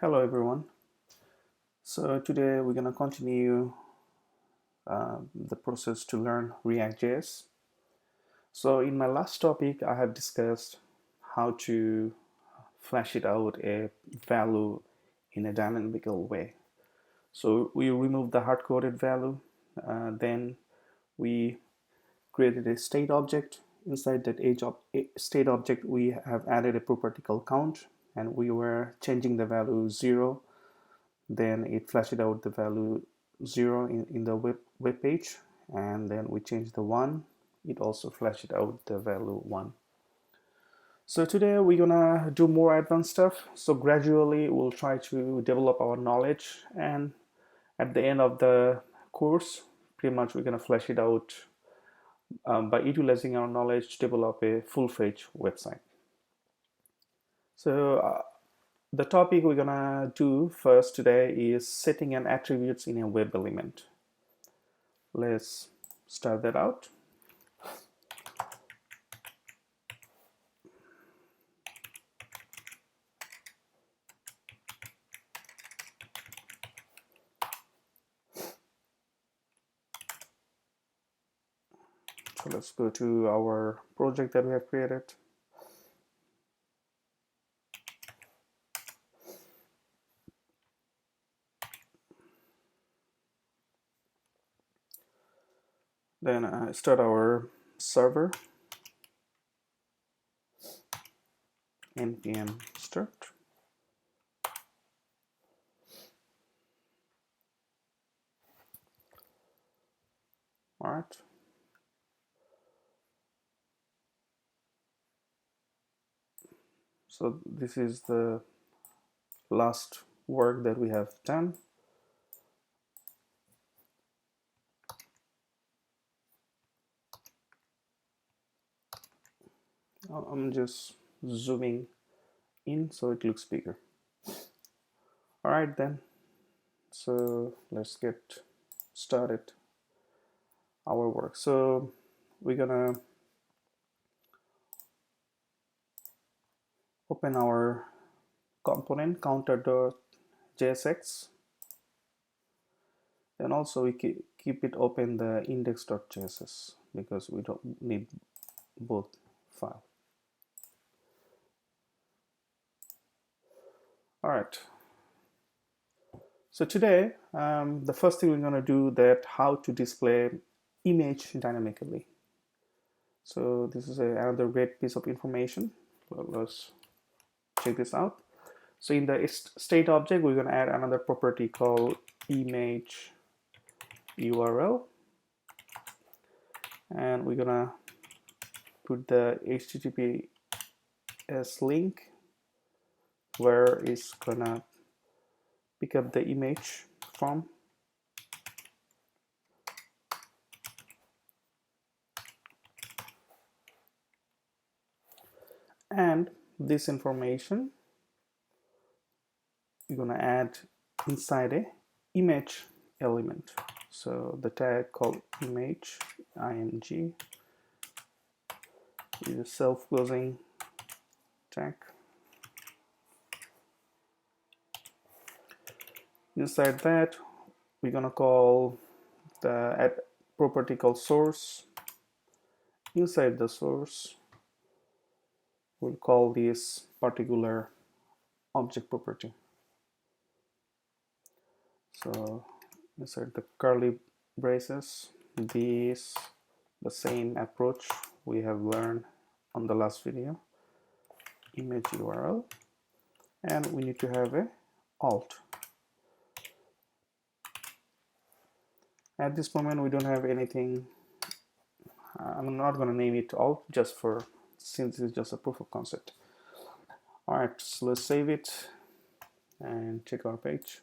Hello everyone. So today we're going to continue the process to learn React.js. So in my last topic, I have discussed how to flash it out a value in a dynamical way. So we removed the hard-coded value, then we created a state object. Inside that state object, we have added a property called count, and we were changing the value 0. Then it flashed out the value 0 in the web page, and then we changed the 1. It also flashed out the value 1. So today we're gonna do more advanced stuff. So gradually we'll try to develop our knowledge, and at the end of the course, pretty much we're gonna flash it out by utilizing our knowledge to develop a full-fledged website. So the topic we're gonna do first today is setting an attributes in a web element. Let's start that out. So let's go to our project that we have created. Then start our server, npm start. All right. So this is the last work that we have done. I'm just zooming in so it looks bigger. All right then. So let's get started our work. So we're gonna open our component counter.jsx, and also we keep it open the index.js because we don't need both file. All right. So today, the first thing we're going to do that how to display image dynamically. So this is another great piece of information. Let's check this out. So in the state object, we're going to add another property called image URL, and we're going to put the HTTPS link where it's going to pick up the image from. And this information you're going to add inside a image element. So the tag called image img is a self-closing tag. Inside that, we're going to call the add property called source. Inside the source, we'll call this particular object property. So inside the curly braces, this the same approach we have learned on the last video, image URL, and we need to have a alt. At this moment we don't have anything. I'm not going to name it alt just for since it's just a proof of concept. All right, so let's save it and check our page.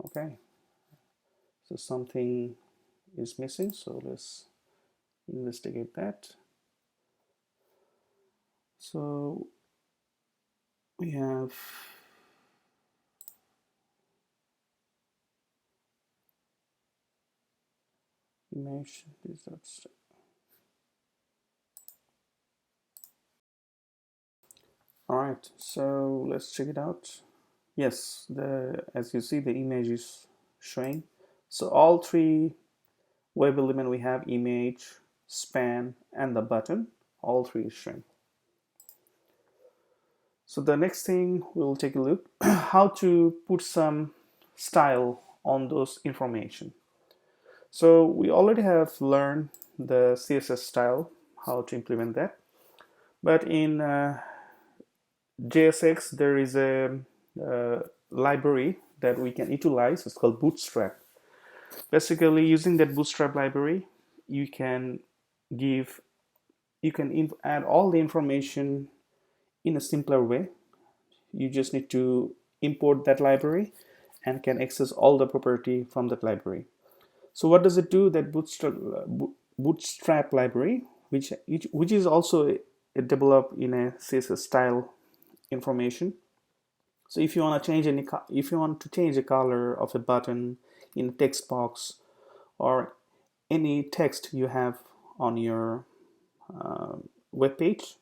Okay, so something is missing, so let's investigate that. So we have image, All right, so let's check it out. Yes, as you see, the image is showing. So all three web element we have: image, span, and the button. All three is showing. So the next thing we'll take a look how to put some style on those information. So we already have learned the CSS style, how to implement that. But in JSX, there is a library that we can utilize. It's called Bootstrap. Basically, using that Bootstrap library, you can give, you can add all the information in a simpler way. You just need to import that library and can access all the property from that library. So what does it do? That Bootstrap library, which is also developed in a CSS style information. So if you want to change if you want to change the color of a button in a text box or any text you have on your web page,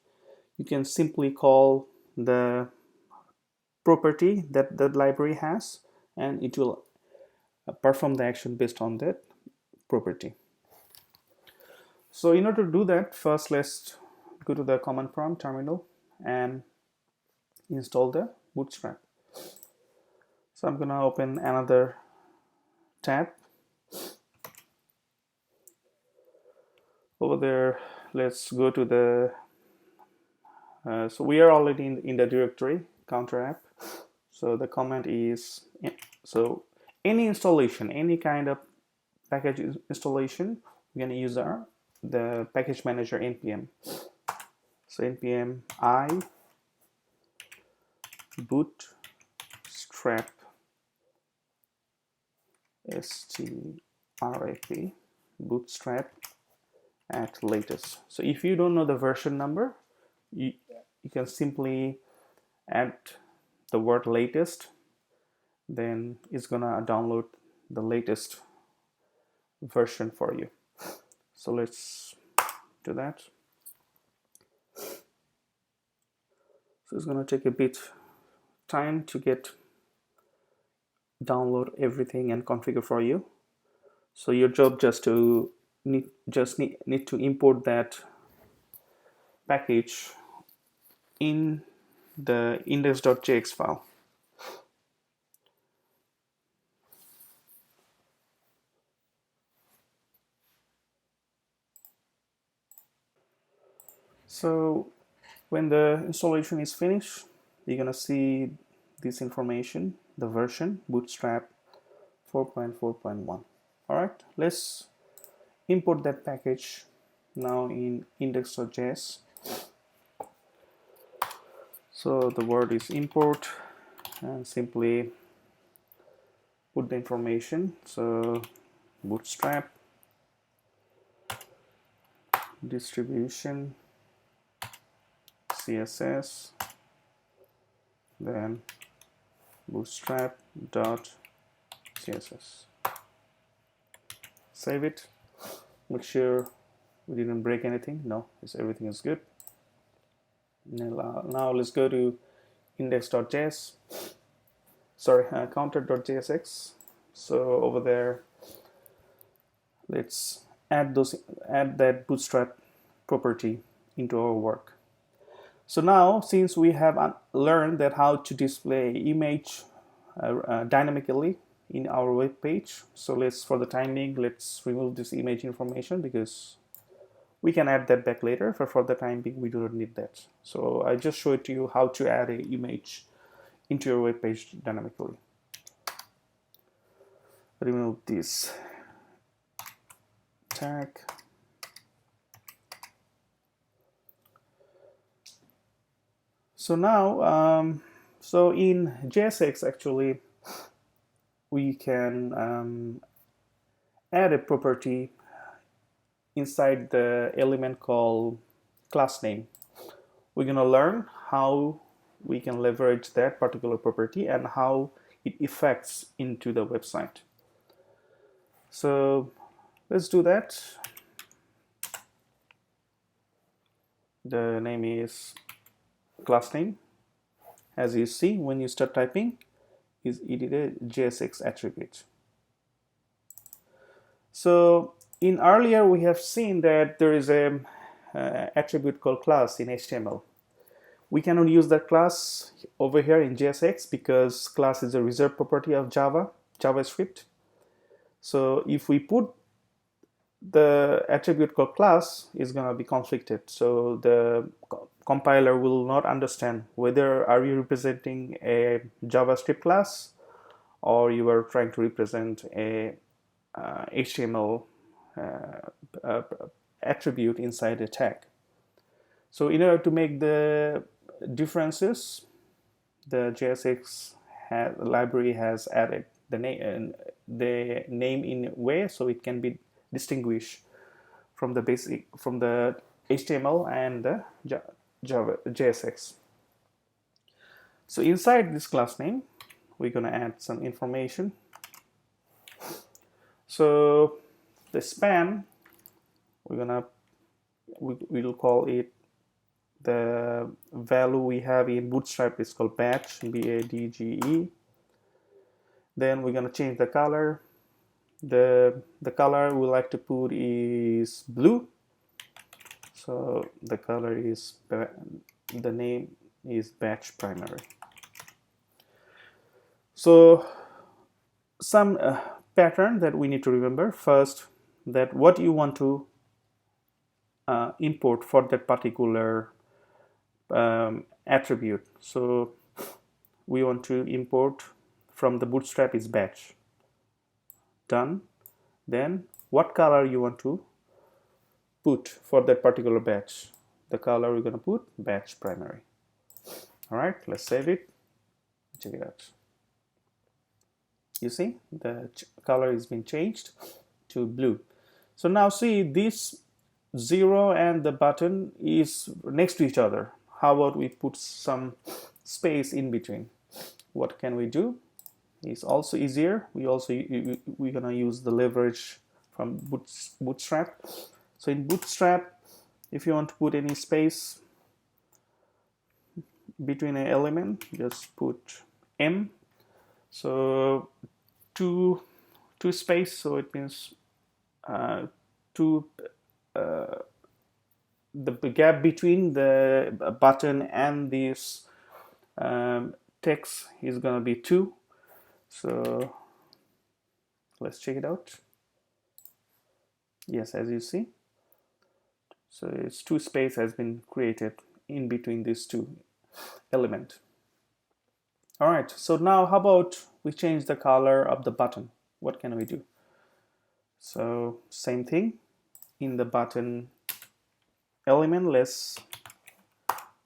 you can simply call the property that the library has, and it will perform the action based on that property. So in order to do that, first let's go to the command prompt terminal and install the Bootstrap. So I'm gonna open another tab. Over there, let's go to the so we are already in the directory counter app. So the command is, so any installation, any kind of package installation, we're going to use the package manager npm. So npm I bootstrap strap bootstrap at latest. So if you don't know the version number, you can simply add the word latest, then it's gonna download the latest version for you. So let's do that. So it's gonna take a bit time to get download everything and configure for you. So your job just to need to import that package in the index.jx file. So when the installation is finished, you're gonna see this information, the version Bootstrap 4.4.1. All right, let's import that package now in index.js. So the word is import and simply put the information. So Bootstrap distribution CSS, then bootstrap.css. Save it. Make sure we didn't break anything. No, everything is good. Now let's go to index.js. Sorry, counter.jsx. So over there, let's add that bootstrap property into our work. So now, since we have learned that how to display image dynamically in our web page, so for the time being, let's remove this image information because we can add that back later. But for the time being, we do not need that. So I just showed you how to add an image into your web page dynamically. Remove this tag. So now, so in JSX actually, we can add a property inside the element called class name. We're gonna learn how we can leverage that particular property and how it affects into the website. So let's do that. The name is class name. as you see when you start typing, it is a JSX attribute. So in earlier we have seen that there is a attribute called class in HTML. We cannot use that class over here in JSX because class is a reserved property of JavaScript. So if we put the attribute called class, is going to be conflicted. So the compiler will not understand whether are you representing a JavaScript class or you are trying to represent a HTML attribute inside a tag. So in order to make the differences, the JSX library has added the name in a way so it can be distinguished from the HTML and the JSX. So inside this class name, we're going to add some information. So the span, we'll call it, the value we have in Bootstrap is called badge, BADGE. Then we're going to change the color. The color we like to put is blue. So the color is, the name is badge primary. So some pattern that we need to remember. First, that what you want to import for that particular attribute. So we want to import from the Bootstrap is badge. Done. Then what color you want to put for that particular badge. The color we're going to put badge primary. All right, let's save it. Check it out. You see the color has been changed to blue. So now see, this 0 and the button is next to each other. How about we put some space in between? What can we do? It's also easier. We're gonna use the leverage from Bootstrap. So in Bootstrap, if you want to put any space between an element, just put M. So two space. So it means the gap between the button and this text is gonna be 2. So let's check it out. Yes, as you see, so it's 2 space has been created in between these 2 elements. All right, so now how about we change the color of the button? What can we do? So same thing, in the button element, let's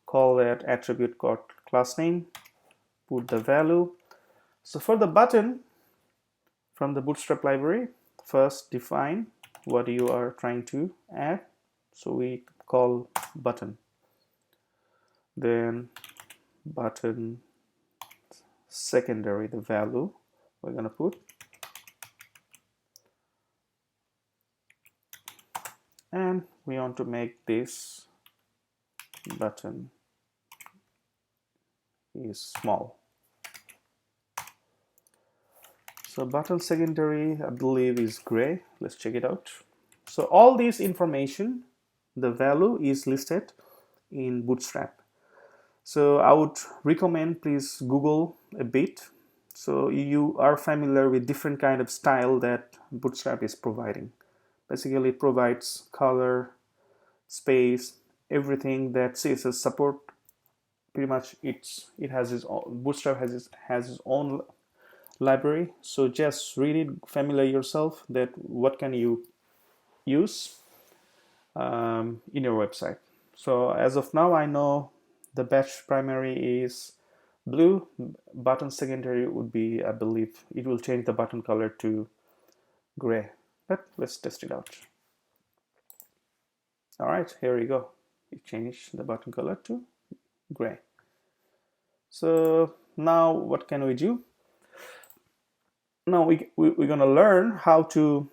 call that attribute called class name, put the value. So for the button, from the Bootstrap library, first define what you are trying to add. So we call button. Then button secondary, the value we're going to put. And we want to make this button is small. So button secondary, I believe, is gray. Let's check it out. So all this information, the value is listed in Bootstrap. So I would recommend, please Google a bit so you are familiar with different kind of style that Bootstrap is providing. Basically, it provides color, space, everything that CSS support. Pretty much, it has its own, Bootstrap has its own library. So just read it, familiar yourself that what can you use in your website. So as of now, I know the badge primary is blue, button secondary would be, I believe, it will change the button color to gray. But let's test it out. All right, here we go. It changed the button color to gray. So now what can we do? Now we're going to learn how to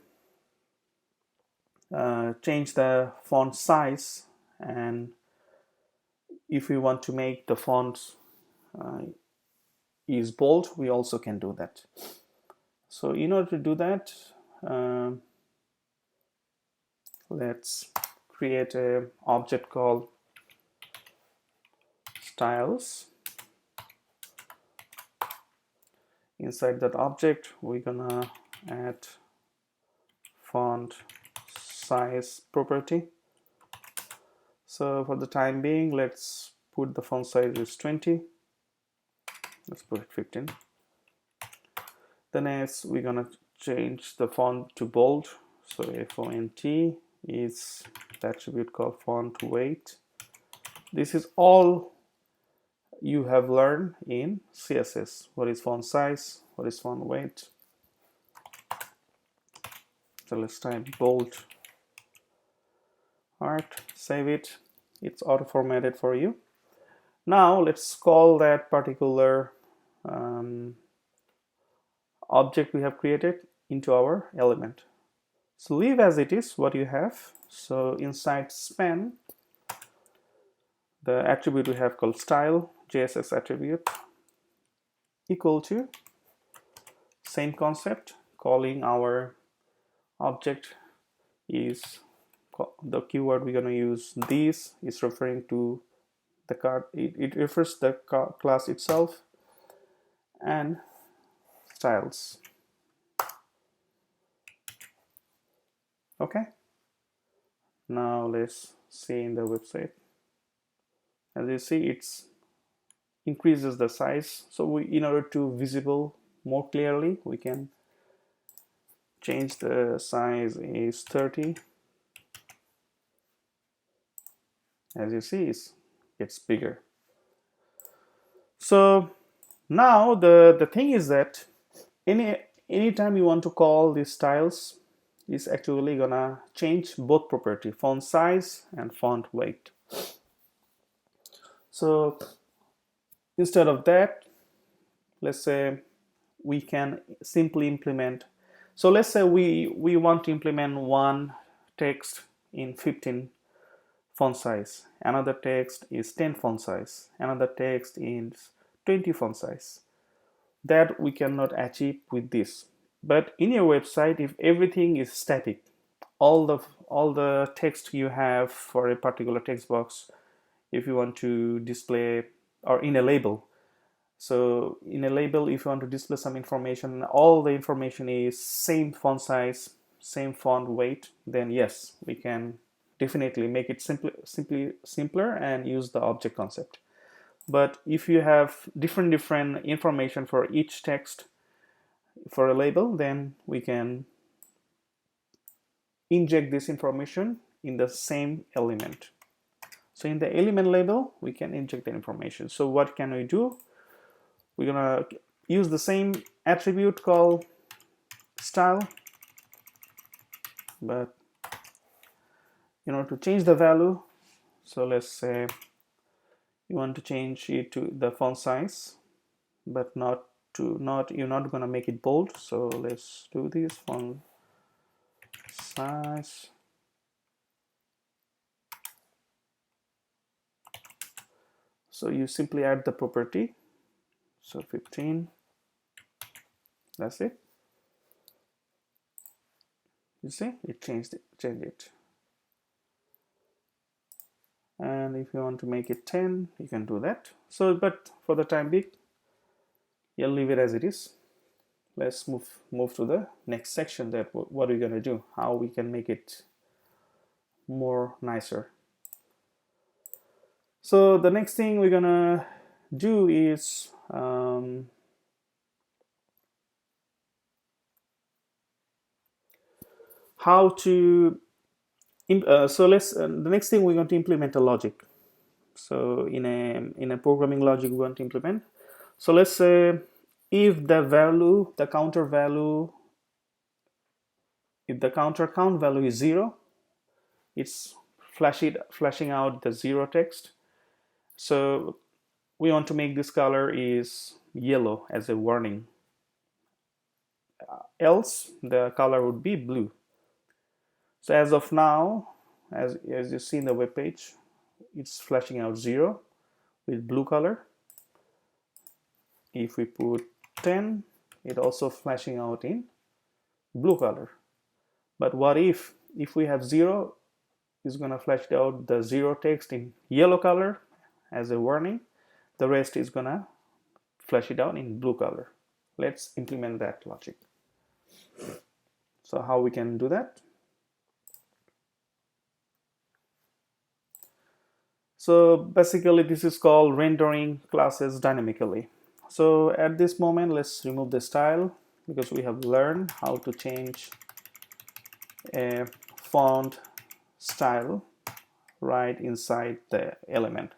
change the font size, and if we want to make the fonts is bold, we also can do that. So in order to do that, let's create an object called styles. Inside that object, we're gonna add font size property. So for the time being, let's put the font size is 20. Let's put it 15. The next, we're gonna change the font to bold. So font is the attribute called font weight. This is all you have learned in CSS. What is font size? What is font weight? So let's type bold. Alright, save it. It's auto formatted for you. Now let's call that particular object we have created into our element. So leave as it is what you have. So inside span, the attribute we have called style, JSX attribute, equal to same concept, calling our object is the keyword we're going to use. This is referring to the card, it refers the class itself, and styles. Okay, now let's see in the website. As you see, it's increases the size. So in order to visible more clearly, we can change the size is 30. As you see, it's bigger. So now the thing is that anytime you want to call these styles, is actually gonna change both property, font size and font weight. So instead of that, let's say we can simply implement. So let's say we want to implement one text in 15 font size, another text is 10 font size, another text is 20 font size. That we cannot achieve with this. But in your website, if everything is static, all the text you have for a particular text box, if you want to display, or in a label, so in a label, if you want to display some information, all the information is same font size, same font weight, then yes, we can definitely make it simpler and use the object concept. But if you have different information for each text for a label, then we can inject this information in the same element. So in the element label, we can inject the information. So what can we do? We're gonna use the same attribute called style, but in order to change the value, so let's say you want to change it to the font size, but you're not gonna make it bold. So let's do this font size. So you simply add the property. So 15. That's it. You see, it changed it. And if you want to make it 10, you can do that. So, but for the time being, you'll leave it as it is. Let's move to the next section. That what we're gonna do, how we can make it more nicer. So the next thing we're gonna do is how to the next thing we're going to implement a logic. So in a programming logic we want to implement. So let's say if the counter count value is 0, it's flashing out the 0 text. So we want to make this color is yellow as a warning. Else the color would be blue. So as of now, as you see in the web page, it's flashing out 0 with blue color. If we put 10, it also flashing out in blue color. But what if we have 0, it's gonna flash out the 0 text in yellow color as a warning. The rest is gonna flash it out in blue color. Let's implement that logic. So how we can do that? So basically this is called rendering classes dynamically. So at this moment, let's remove the style because we have learned how to change a font style right inside the element.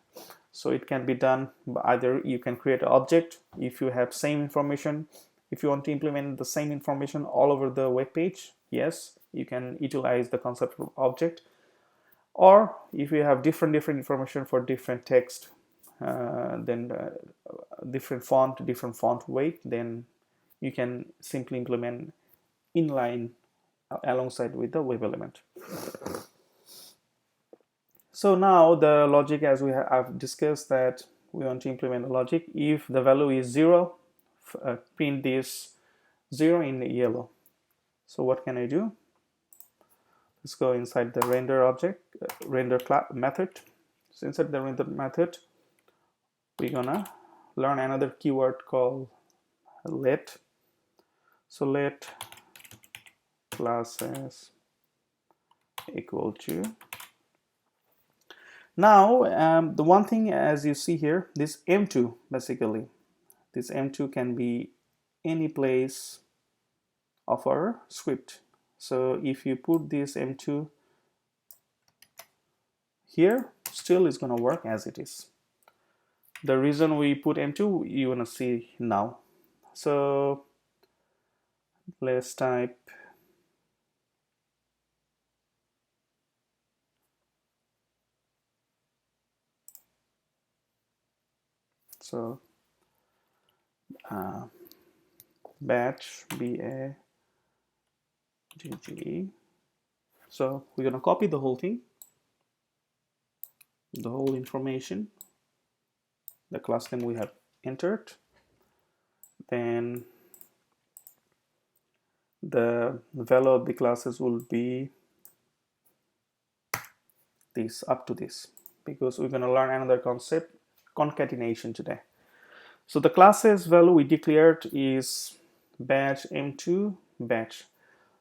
So it can be done by either you can create an object if you have same information. If you want to implement the same information all over the web page, yes, you can utilize the concept of object. Or if you have different information for different text, then different font weight, then you can simply implement inline alongside with the web element. So now the logic, as I've discussed, that we want to implement a logic. If the value is 0, print this 0 in yellow. So what can I do? Let's go inside the render object, render method. So inside the render method, we're gonna learn another keyword called let. So let classes equal to. Now the one thing, as you see here, this M2 basically, this M2 can be any place of our script. So if you put this M2 here, still is going to work as it is. The reason we put M2, you want to see now. So let's type so batch BAGGE. So we're going to copy the whole thing, the whole information, the class name we have entered, then the value of the classes will be this, up to this, because we're going to learn another concept, concatenation, today. So the classes value we declared is batch M2 batch.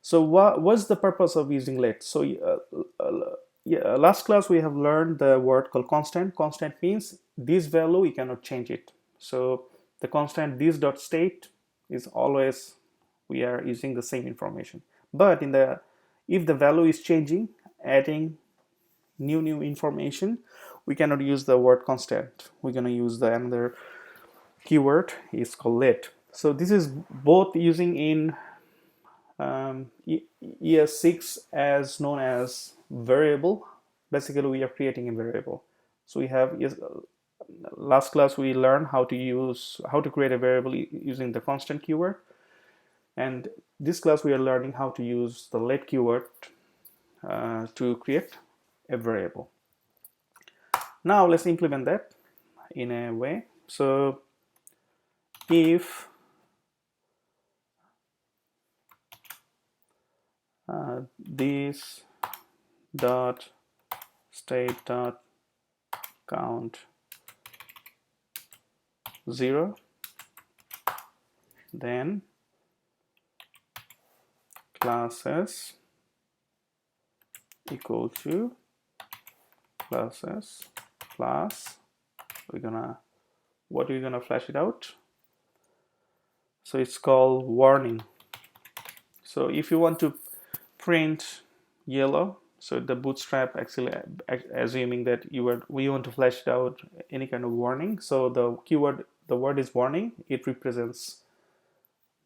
So what's the purpose of using let? So last class we have learned the word called constant. Constant means this value we cannot change it. So the constant this dot state is always, we are using the same information. But if the value is changing, adding new information, we cannot use the word constant. We're going to use the another keyword is called let. So this is both using in ES6 as known as variable. Basically we are creating a variable. So we have, last class we learned how to create a variable using the constant keyword, and this class we are learning how to use the let keyword to create a variable. Now let's implement that in a way. So if this dot state dot count 0, then classes equal to classes class, what we're gonna flash it out. So it's called warning. So if you want to print yellow, so the Bootstrap actually assuming that we want to flash it out any kind of warning. So the word is warning. It represents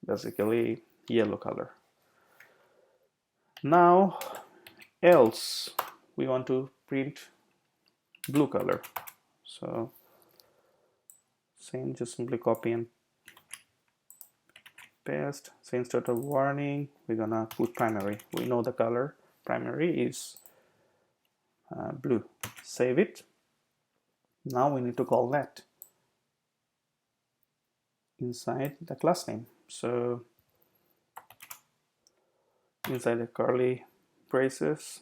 basically yellow color. Now else we want to print blue color. So same, just simply copy and paste. So instead of warning, we're gonna put primary. We know the color primary is blue. Save it. Now we need to call that. inside the class name. So inside the curly braces,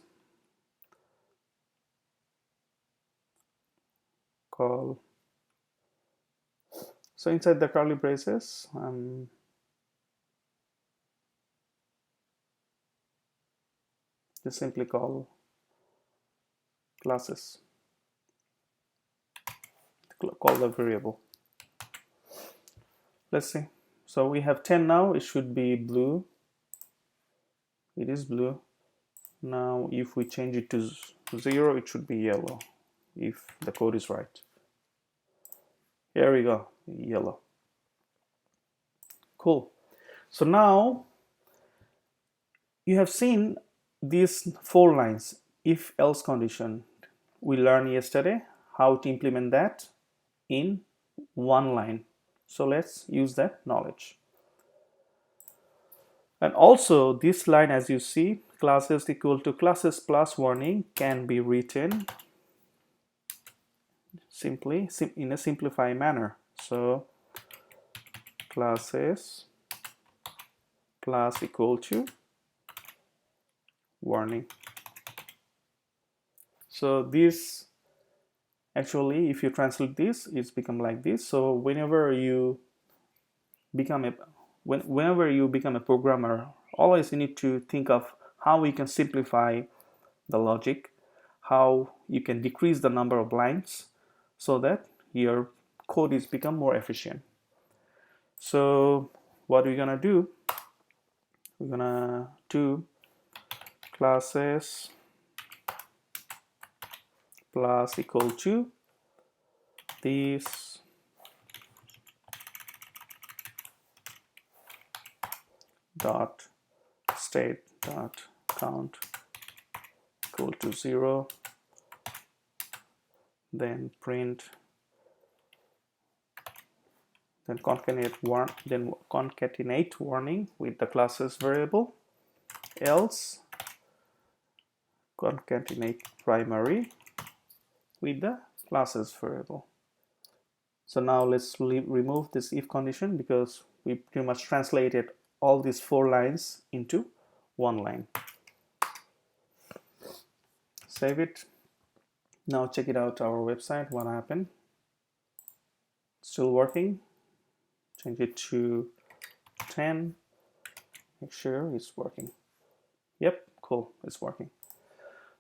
call. So inside the curly braces, just simply call classes, call the variable. Let's see. So we have 10 now. It should be blue. It is blue. Now if we change it to 0, it should be yellow if the code is right. Here we go, yellow. Cool. So now you have seen these 4 lines, if else condition. We learned yesterday how to implement that in 1 line. So let's use that knowledge. And also this line, as you see, classes equal to classes plus warning, can be written simply in a simplified manner. So classes plus equal to warning. So this actually, if you translate this, it's become like this. So whenever you become a programmer, always you need to think of how you can simplify the logic, how you can decrease the number of lines so that your code is become more efficient. So what we're gonna do, we're gonna do classes plus equal to this dot state dot count equal to 0, then print, then concatenate warning with the classes variable, else concatenate primary with the classes variable. So now let's remove this if condition because we pretty much translated all these 4 lines into 1 line. Save it. Now check it out our website. What happened? Still working. Change it to 10. Make sure it's working. Yep, cool, it's working.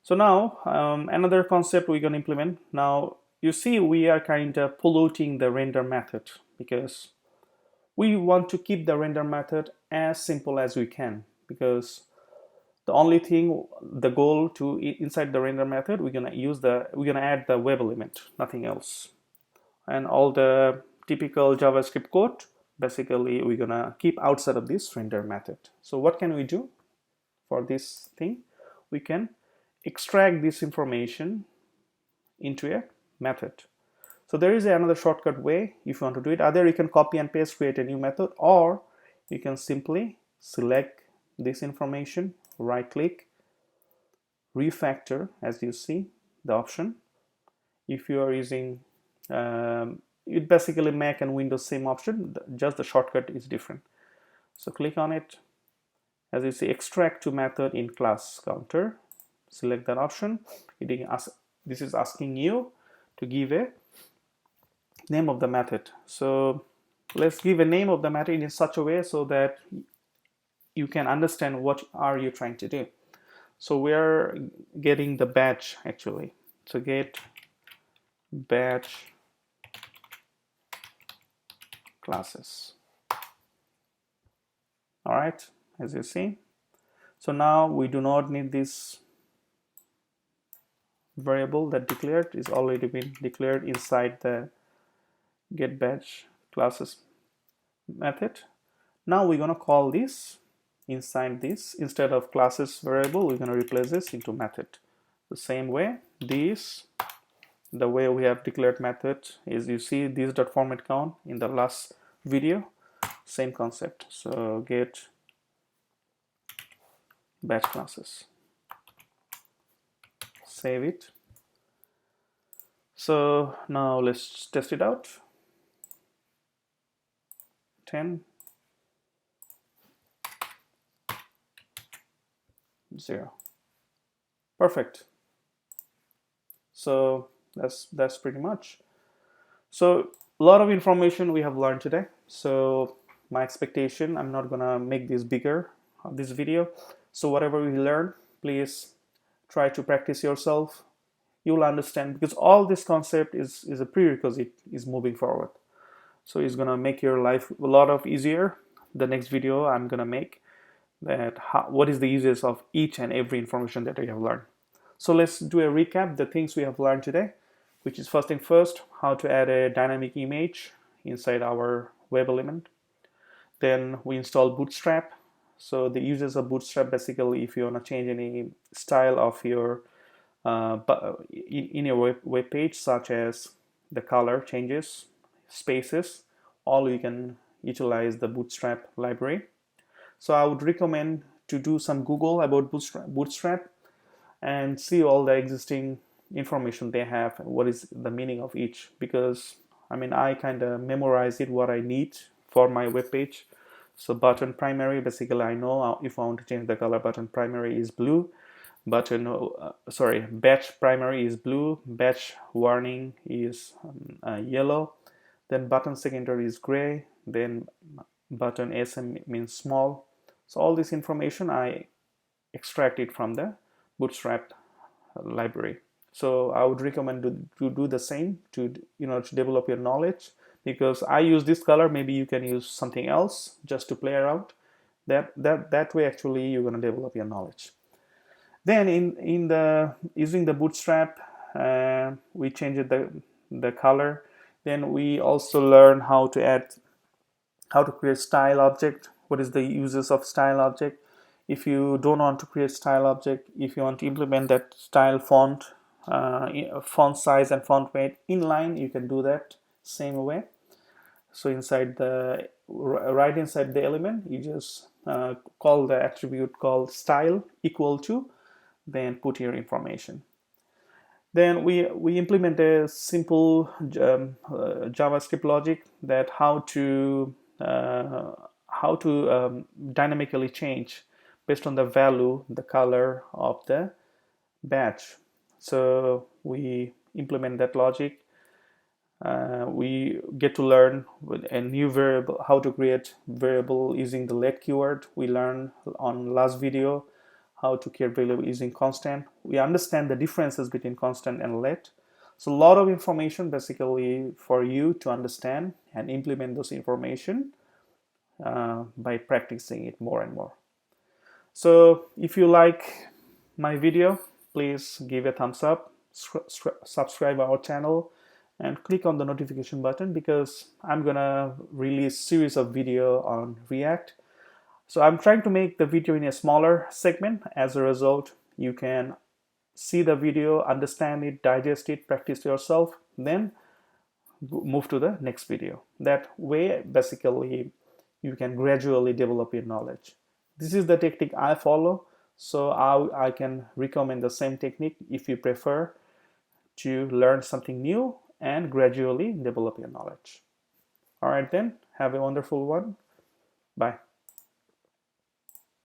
So now another concept we're going to implement. Now you see we are kind of polluting the render method because we want to keep the render method as simple as we can, because the only thing, the goal to inside the render method, we're gonna add the web element, nothing else. And all the typical JavaScript code, basically we're gonna keep outside of this render method. So what can we do for this thing? We can extract this information into a method. So there is another shortcut way if you want to do it. Either you can copy and paste, create a new method, or you can simply select this information, right click, refactor, as you see the option. If you are using it basically Mac and Windows same option, just the shortcut is different. So click on it. As you see, extract to method in class counter, select that option. This is asking you to give a name of the method. So let's give a name of the method in such a way so that you can understand what are you trying to do. So we're getting the batch actually. So get batch classes. All right, as you see. So now we do not need this variable that declared is already been declared inside the get batch classes method. Now we're going to call this inside this. Instead of classes variable, we're going to replace this into method. The same way, this, the way we have declared method is, you see this dot format count in the last video, same concept. So get batch classes, save it. So now let's test it out. 10, 0. Perfect. So that's pretty much. So a lot of information we have learned today. So my expectation, I'm not gonna make this bigger, this video. So whatever we learn, please try to practice yourself. You'll understand, because all this concept is a prerequisite is moving forward. So it's gonna make your life a lot of easier. The next video I'm gonna make that what is the uses of each and every information that we have learned. So let's do a recap the things we have learned today, which is first thing first, how to add a dynamic image inside our web element. Then we install Bootstrap. So the uses of Bootstrap, basically, if you want to change any style of your in your web page, such as the color changes, spaces, all you can utilize the Bootstrap library. So I would recommend to do some Google about Bootstrap and see all the existing information they have and what is the meaning of each, because I mean I kind of memorize it what I need for my web page. So button primary, basically I know if I want to change the color, button primary is blue, batch primary is blue, batch warning is yellow, then button secondary is gray, then button SM means small. So all this information I extract it from the Bootstrap library. So I would recommend to do the same to develop your knowledge, because I use this color, maybe you can use something else just to play around. That way actually you're going to develop your knowledge. Then in the using the Bootstrap, we changed the color. Then we also learn how to create style object. What is the uses of style object? If you don't want to create style object, if you want to implement that style font size and font weight inline, you can do that same way. So right inside the element, you just call the attribute called style equal to, then put your information. Then we implement a simple JavaScript logic that how to dynamically change based on the value, the color of the batch. So we implement that logic. We get to learn a new variable, how to create variable using the let keyword. We learned on last video how to create variable using constant. We understand the differences between constant and let. So a lot of information basically for you to understand and implement those information by practicing it more and more. So if you like my video, please give a thumbs up, subscribe our channel, and click on the notification button, because I'm gonna release series of video on React. So I'm trying to make the video in a smaller segment. As a result, you can see the video, understand it, digest it, practice yourself, then move to the next video. That way, basically, you can gradually develop your knowledge. This is the technique I follow, so I can recommend the same technique if you prefer to learn something new and gradually develop your knowledge. All right then, have a wonderful one. Bye.